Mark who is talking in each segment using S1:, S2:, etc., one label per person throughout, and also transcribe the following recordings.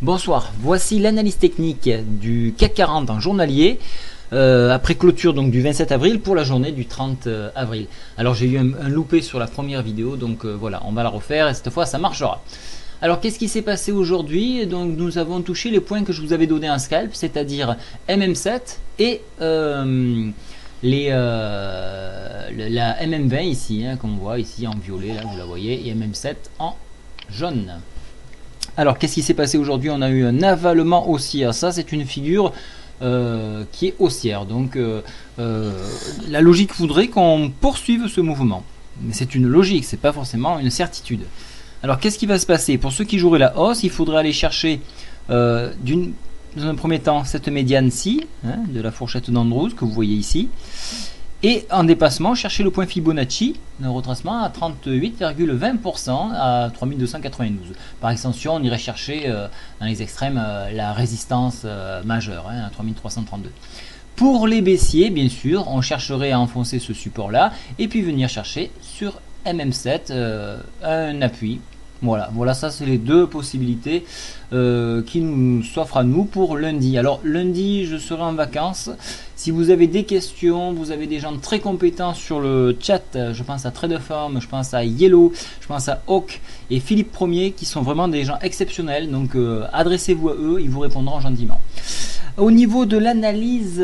S1: Bonsoir, voici l'analyse technique du CAC 40 en journalier après clôture donc du 27 avril pour la journée du 30 avril. Alors j'ai eu un loupé sur la première vidéo, donc voilà, on va la refaire et cette fois ça marchera. Alors qu'est-ce qui s'est passé aujourd'hui? Donc nous avons touché les points que je vous avais donné en scalp, c'est-à-dire MM7 et la MM20 ici, comme on voit ici en violet, là vous la voyez, et MM7 en jaune. Alors qu'est-ce qui s'est passé aujourd'hui? On a eu un avalement haussière, ça c'est une figure qui est haussière, donc la logique voudrait qu'on poursuive ce mouvement, mais c'est une logique, c'est pas forcément une certitude. Alors qu'est-ce qui va se passer? Pour ceux qui joueraient la hausse, il faudrait aller chercher dans un premier temps cette médiane-ci, de la fourchette d'Andrews que vous voyez ici, et en dépassement, chercher le point Fibonacci, le retracement à 38,20% à 3292. Par extension, on irait chercher dans les extrêmes la résistance majeure, à 3332. Pour les baissiers, bien sûr, on chercherait à enfoncer ce support-là, et puis venir chercher sur MM7 un appui. Voilà, ça c'est les deux possibilités qui nous s'offrent à nous pour lundi. Alors lundi je serai en vacances. Si vous avez des questions, vous avez des gens très compétents sur le chat, je pense à TradeForm, je pense à Yellow, je pense à Hawk et Philippe Premier qui sont vraiment des gens exceptionnels. Donc adressez-vous à eux, ils vous répondront gentiment. Au niveau de l'analyse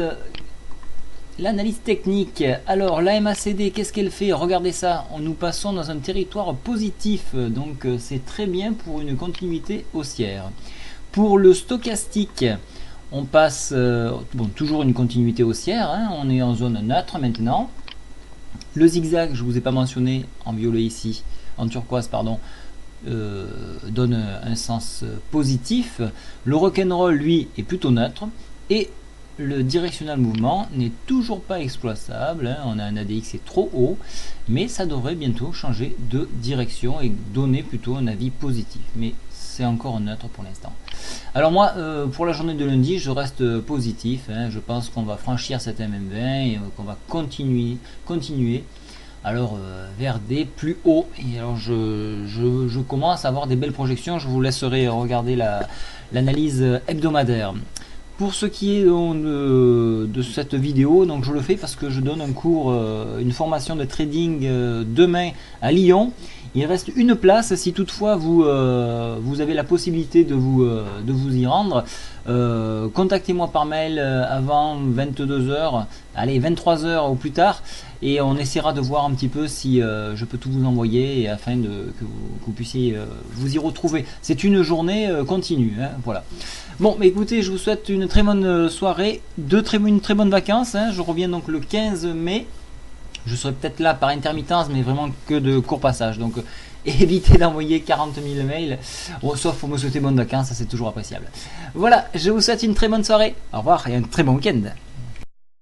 S1: technique, alors la MACD, qu'est-ce qu'elle fait? Regardez ça, nous passons dans un territoire positif, donc c'est très bien pour une continuité haussière. Pour le stochastique, on passe, toujours une continuité haussière, on est en zone neutre maintenant. Le zigzag, je ne vous ai pas mentionné, en violet ici, en turquoise pardon, donne un sens positif. Le rock'n'roll, lui, est plutôt neutre, et le directional mouvement n'est toujours pas exploitable, on a un ADX qui est trop haut, mais ça devrait bientôt changer de direction et donner plutôt un avis positif, mais c'est encore neutre pour l'instant. Alors moi, pour la journée de lundi, je reste positif, je pense qu'on va franchir cette MM20 et qu'on va continuer alors vers des plus hauts, et alors je commence à avoir des belles projections. Je vous laisserai regarder l'analyse hebdomadaire. Pour ce qui est de cette vidéo, donc je le fais parce que je donne un cours, une formation de trading demain à Lyon. Il reste une place si toutefois vous avez la possibilité de vous y rendre. Contactez-moi par mail avant 22 h, allez 23 h au plus tard, et on essaiera de voir un petit peu si je peux tout vous envoyer et afin que vous puissiez vous y retrouver. C'est une journée continue, voilà. Bon, mais écoutez, je vous souhaite une très bonne soirée, une très bonne vacances. Je reviens donc le 15 mai. Je serai peut-être là par intermittence, mais vraiment que de court passage. Donc évitez d'envoyer 40 000 mails, sauf pour me souhaiter bonnes vacances, ça c'est toujours appréciable. Voilà, je vous souhaite une très bonne soirée. Au revoir et un très bon week-end.